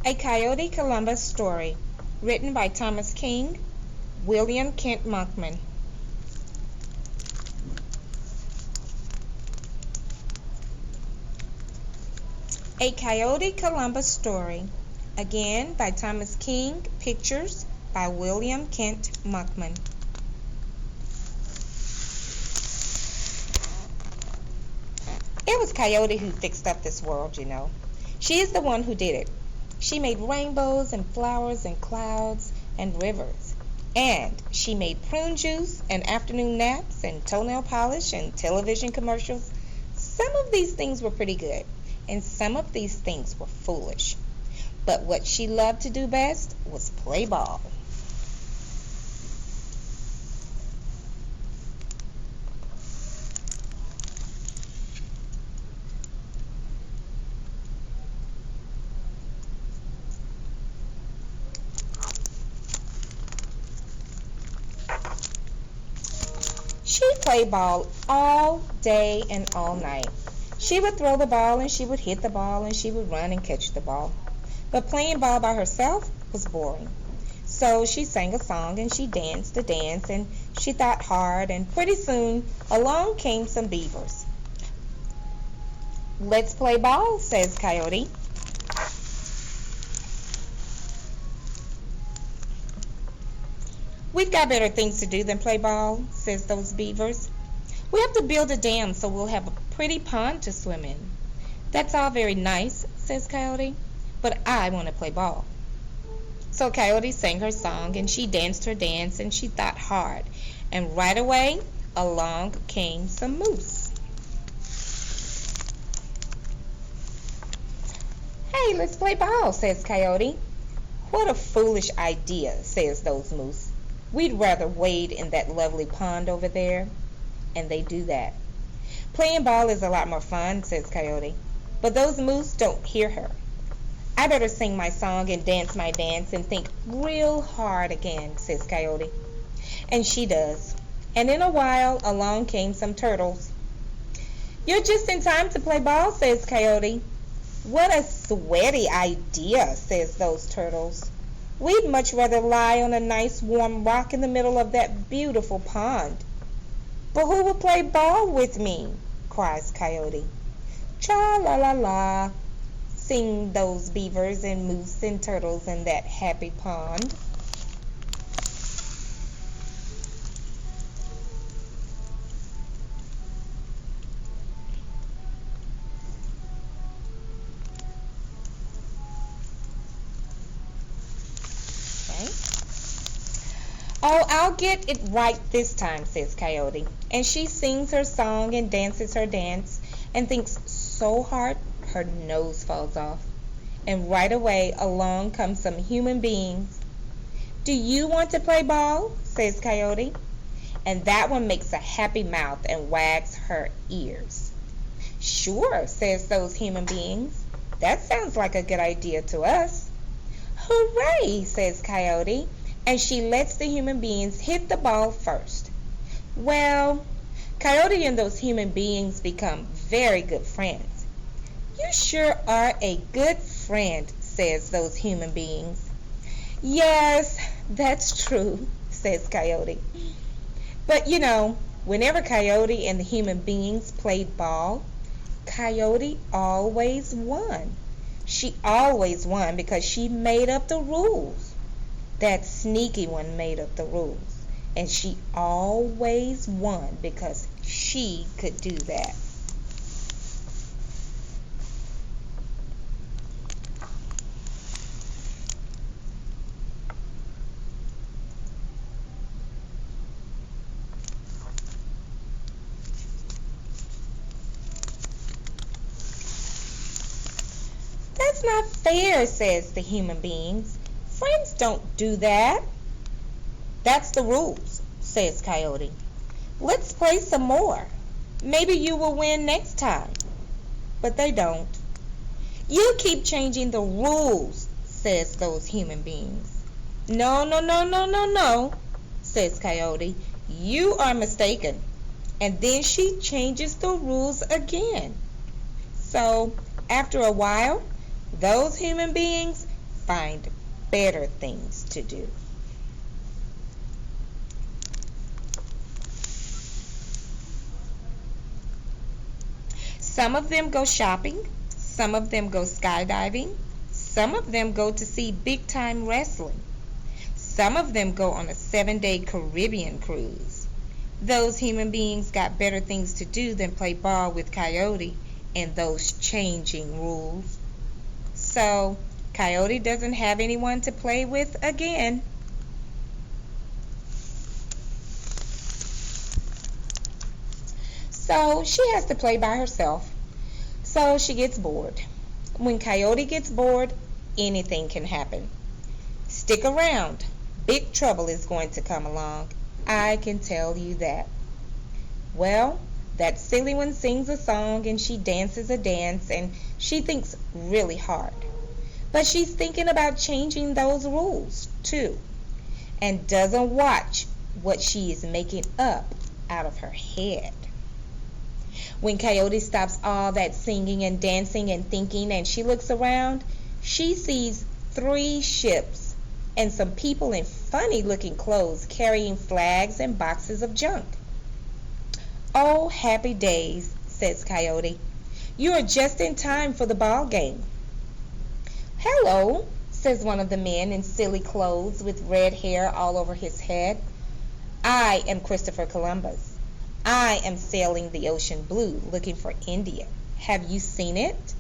A Coyote Columbus Story, written by Thomas King, William Kent Monkman. A Coyote Columbus Story, again by Thomas King, pictures by William Kent Monkman. It was Coyote who fixed up this world, you know. She is the one who did it. She made rainbows and flowers and clouds and rivers. And she made prune juice and afternoon naps and toenail polish and television commercials. Some of these things were pretty good, and some of these things were foolish. But what she loved to do best was play ball. She played ball all day and all night. She would throw the ball and she would hit the ball and she would run and catch the ball. But playing ball by herself was boring. So she sang a song and she danced a dance and she thought hard, and pretty soon along came some beavers. "Let's play ball," says Coyote. "We've got better things to do than play ball," says those beavers. "We have to build a dam so we'll have a pretty pond to swim in." "That's all very nice," says Coyote, "but I want to play ball." So Coyote sang her song and she danced her dance and she thought hard, and right away along came some moose. "Hey, let's play ball," says Coyote. "What a foolish idea," says those moose. "We'd rather wade in that lovely pond over there." And they do that. "Playing ball is a lot more fun," says Coyote. But those moose don't hear her. "I better sing my song and dance my dance and think real hard again," says Coyote. And she does. And in a while along came some turtles. "You're just in time to play ball," says Coyote. "What a sweaty idea," says those turtles. "We'd much rather lie on a nice warm rock in the middle of that beautiful pond." "But who will play ball with me?" cries Coyote. "Tra-la-la-la," sing those beavers and moose and turtles in that happy pond. "Oh, I'll get it right this time," says Coyote. And she sings her song and dances her dance and thinks so hard her nose falls off. And right away along come some human beings. "Do you want to play ball?" says Coyote. And that one makes a happy mouth and wags her ears. "Sure," says those human beings. "That sounds like a good idea to us." "Hooray," says Coyote. And she lets the human beings hit the ball first. Well, Coyote and those human beings become very good friends. "You sure are a good friend," says those human beings. "Yes, that's true," says Coyote. But you know, whenever Coyote and the human beings played ball, Coyote always won. She always won because she made up the rules. That sneaky one made up the rules, and she always won because she could do that. "That's not fair," says the human beings. "Friends don't do that." "That's the rules," says Coyote. "Let's play some more. Maybe you will win next time." But they don't. "You keep changing the rules," says those human beings. "No, no, no, no, no, no," says Coyote. "You are mistaken." And then she changes the rules again. So after a while, those human beings find better things to do. Some of them go shopping, some of them go skydiving, some of them go to see big time wrestling, some of them go on a 7-day Caribbean cruise. Those human beings got better things to do than play ball with Coyote and those changing rules. So, Coyote doesn't have anyone to play with again. So she has to play by herself. So she gets bored. When Coyote gets bored, anything can happen. Stick around. Big trouble is going to come along. I can tell you that. Well, that silly one sings a song and she dances a dance and she thinks really hard. But she's thinking about changing those rules too, and doesn't watch what she is making up out of her head. When Coyote stops all that singing and dancing and thinking and she looks around, she sees 3 ships and some people in funny looking clothes carrying flags and boxes of junk. "Oh, happy days," says Coyote. "You are just in time for the ball game." "Hello," says one of the men in silly clothes with red hair all over his head. "I am Christopher Columbus. I am sailing the ocean blue looking for India. Have you seen it?"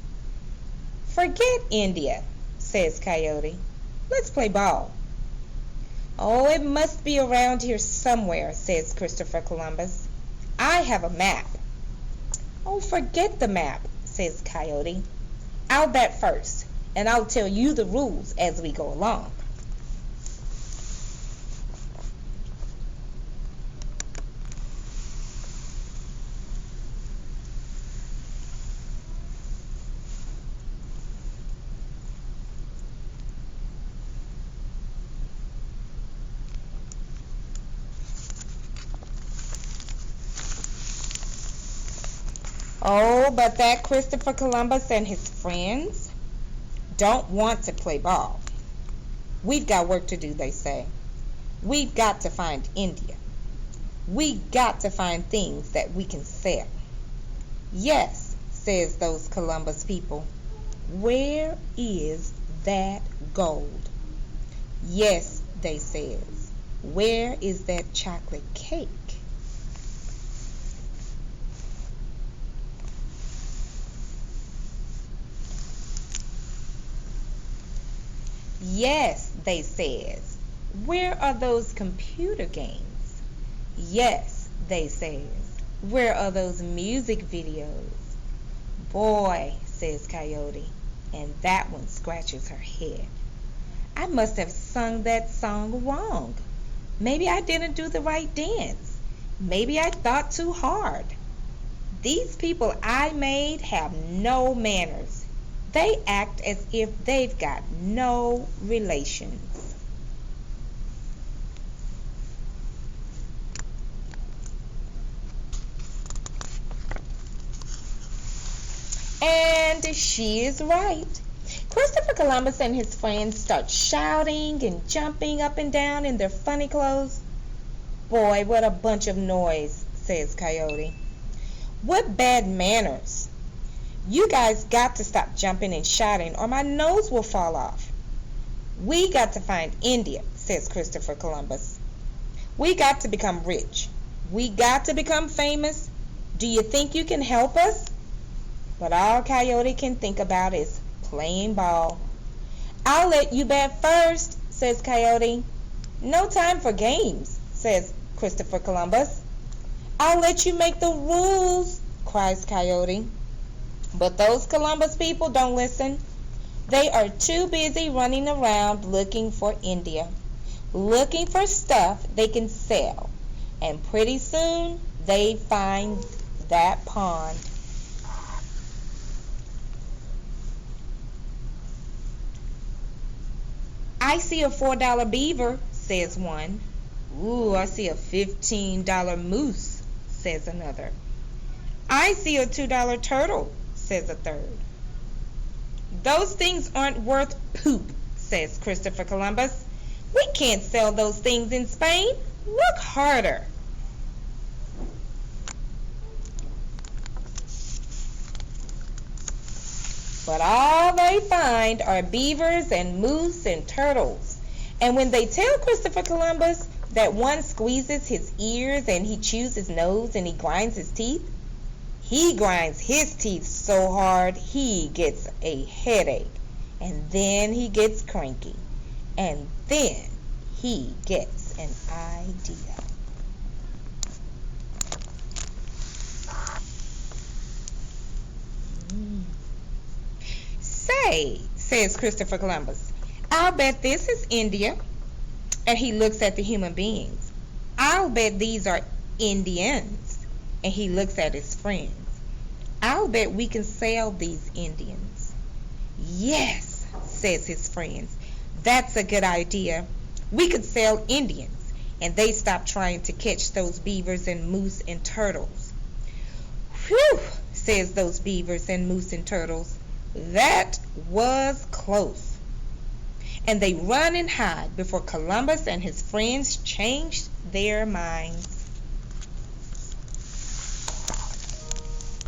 "Forget India," says Coyote. "Let's play ball." "Oh, it must be around here somewhere," says Christopher Columbus. "I have a map." "Oh, forget the map," says Coyote. "I'll bet first, and I'll tell you the rules as we go along." Oh, but that Christopher Columbus and his friends don't want to play ball. "We've got work to do," they say. "We've got to find India. We've got to find things that we can sell." "Yes," says those Columbus people. "Where is that gold?" "Yes," they says. "Where is that chocolate cake?" "Yes," they says. "Where are those computer games?" "Yes," they says. "Where are those music videos?" "Boy," says Coyote, and that one scratches her head. "I must have sung that song wrong. Maybe I didn't do the right dance. Maybe I thought too hard. These people I made have no manners. They act as if they've got no relations." And she is right. Christopher Columbus and his friends start shouting and jumping up and down in their funny clothes. "Boy, what a bunch of noise," says Coyote. "What bad manners. You guys got to stop jumping and shouting or my nose will fall off." "We got to find India," says Christopher Columbus. "We got to become rich. We got to become famous. Do you think you can help us?" But all Coyote can think about is playing ball. "I'll let you bet first," says Coyote. "No time for games," says Christopher Columbus. "I'll let you make the rules," cries Coyote. But those Columbus people don't listen. They are too busy running around looking for India, looking for stuff they can sell. And pretty soon they find that pond. "I see a $4 beaver," says one. "Ooh, I see a $15 moose," says another. "I see a $2 turtle," says a third. "Those things aren't worth poop," says Christopher Columbus. "We can't sell those things in Spain. Look harder." But all they find are beavers and moose and turtles. And when they tell Christopher Columbus that one squeezes his ears and he chews his nose and he grinds his teeth, he grinds his teeth so hard he gets a headache. And then he gets cranky. And then he gets an idea. "Say," says Christopher Columbus, "I'll bet this is India." And he looks at the human beings. "I'll bet these are Indians." And he looks at his friends. "I'll bet we can sell these Indians." "Yes," says his friends, "that's a good idea. We could sell Indians." And they stop trying to catch those beavers and moose and turtles. "Whew," says those beavers and moose and turtles. "That was close." And they run and hide before Columbus and his friends changed their minds.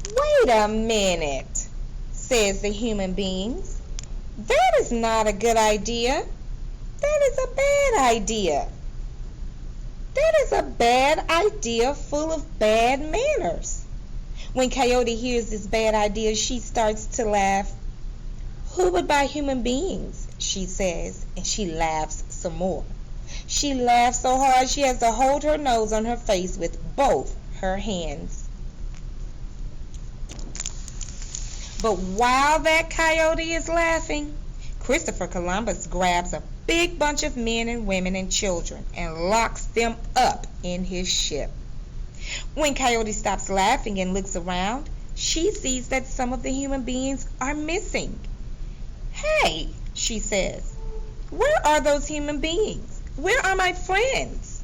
"Wait a minute," says the human beings. "That is not a good idea. That is a bad idea. That is a bad idea full of bad manners." When Coyote hears this bad idea, she starts to laugh. "Who would buy human beings?" she says, and she laughs some more. She laughs so hard she has to hold her nose on her face with both her hands. But while that coyote is laughing, Christopher Columbus grabs a big bunch of men and women and children and locks them up in his ship. When Coyote stops laughing and looks around, she sees that some of the human beings are missing. "Hey," she says, "where are those human beings? Where are my friends?"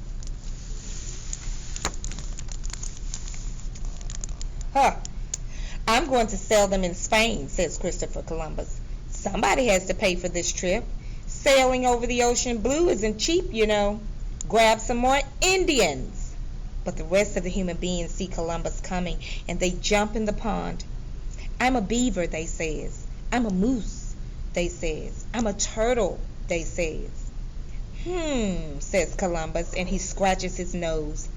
"I'm going to sell them in Spain," says Christopher Columbus. "Somebody has to pay for this trip. Sailing over the ocean blue isn't cheap, you know. Grab some more Indians." But the rest of the human beings see Columbus coming, and they jump in the pond. "I'm a beaver," they says. "I'm a moose," they says. "I'm a turtle," they says. Says Columbus, and he scratches his nose.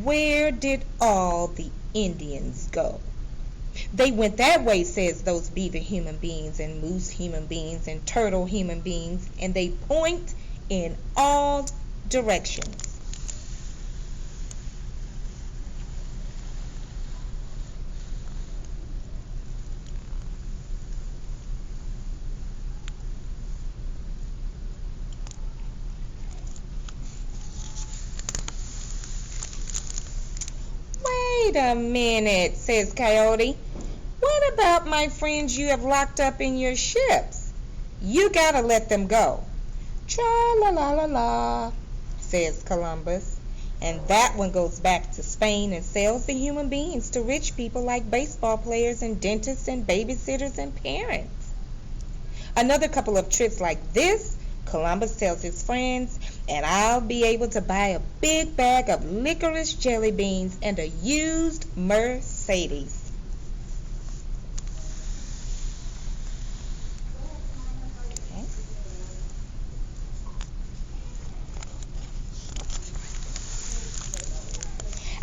"Where did all the Indians go?" "They went that way," says those beaver human beings and moose human beings and turtle human beings, and they point in all directions. "Wait a minute," says Coyote. "What about my friends you have locked up in your ships? You gotta let them go." "Tra-la-la-la-la," says Columbus. And that one goes back to Spain and sells the human beings to rich people like baseball players and dentists and babysitters and parents. Another couple of trips like this, Columbus tells his friends, and I'll be able to buy a big bag of licorice jelly beans and a used Mercedes.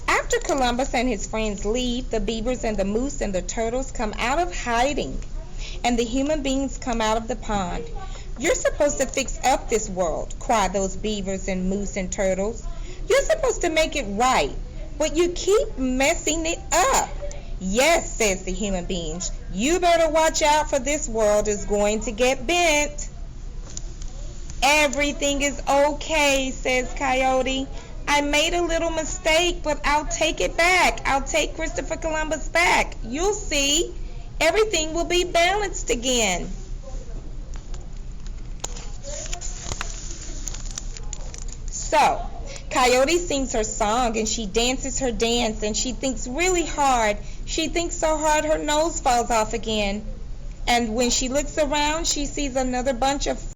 After Columbus and his friends leave, the beavers and the moose and the turtles come out of hiding, and the human beings come out of the pond. "You're supposed to fix up this world," cry those beavers and moose and turtles. "You're supposed to make it right, but you keep messing it up." "Yes," says the human beings, "you better watch out, for this world is going to get bent." "Everything is okay," says Coyote. "I made a little mistake, but I'll take it back. I'll take Christopher Columbus back. You'll see. Everything will be balanced again." So, Coyote sings her song and she dances her dance and she thinks really hard. She thinks so hard her nose falls off again. And when she looks around, she sees another bunch of